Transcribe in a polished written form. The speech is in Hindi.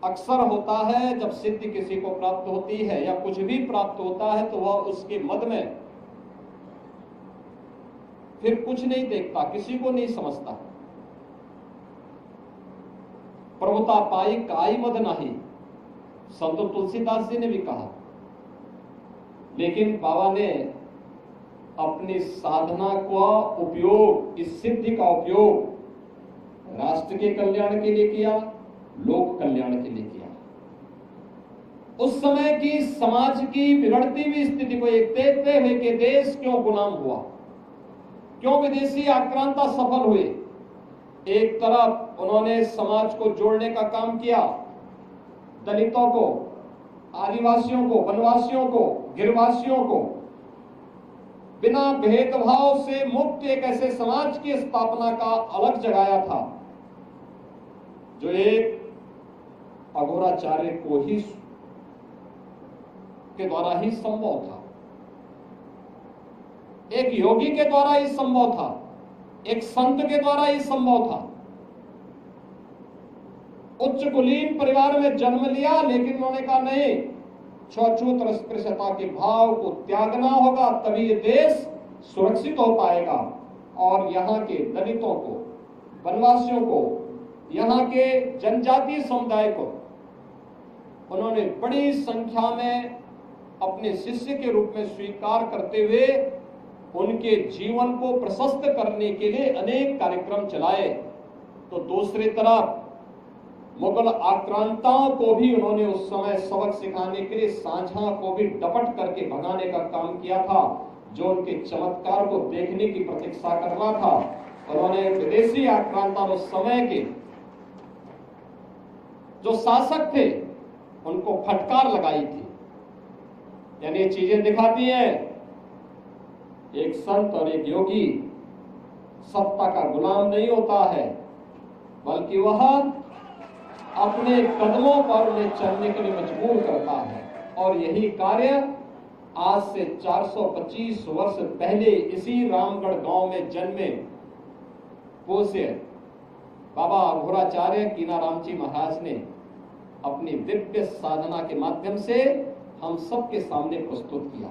अक्सर होता है जब सिद्धि किसी को प्राप्त होती है या कुछ भी प्राप्त होता है तो वह उसके मद में फिर कुछ नहीं देखता, किसी को नहीं समझता। प्रभुता पाई काई मद नाही, संत तुलसीदास जी ने भी कहा। लेकिन बाबा ने अपनी साधना का उपयोग, इस सिद्धि का उपयोग राष्ट्र के कल्याण के लिए किया, लोक कल्याण के लिए किया। उस समय की समाज की बिगड़ती हुई स्थिति को एक देखते हुए कि देश क्यों गुलाम हुआ, क्यों विदेशी आक्रांता सफल हुए। एक तरफ उन्होंने समाज को जोड़ने का काम किया, दलितों को, आदिवासियों को, वनवासियों को, गिरवासियों को बिना भेदभाव से मुक्त एक ऐसे समाज की स्थापना का अलग जगाया था जो एक अघोराचार्य को ही के द्वारा ही संभव था, एक योगी के द्वारा ही संभव था, एक संत के द्वारा ही संभव था। उच्च कुलीन परिवार में जन्म लिया, लेकिन उन्होंने कहा नहीं, छूत अस्पृश्यता के भाव को त्यागना होगा, तभी ये देश सुरक्षित हो पाएगा। और यहाँ के दलितों को, वनवासियों को, यहाँ के जनजातीय समुदाय को उन्होंने बड़ी संख्या में अपने शिष्य के रूप में स्वीकार करते हुए उनके जीवन को प्रशस्त करने के लिए अनेक कार्यक्रम चलाए। तो दूसरी तरफ मुगल आक्रांताओं को भी उन्होंने उस समय सबक सिखाने के लिए सांझा को भी डपट करके भगाने का काम किया था, जो उनके चमत्कार को देखने की प्रतीक्षा कर रहा था। उन्होंने विदेशी आक्रांता उस समय के जो शासक थे उनको फटकार लगाई थी। यानी ये चीजें दिखाती हैं एक संत और एक योगी सत्ता का गुलाम नहीं होता है, बल्कि वह अपने कदमों पर उन्हें चलने के लिए मजबूर करता है। और यही कार्य आज से 425 वर्ष पहले इसी रामगढ़ गांव में जन्मे पूज्य बाबा अघोराचार्य कीनाराम जी महाराज ने अपनी दिव्य साधना के माध्यम से हम सबके सामने प्रस्तुत किया।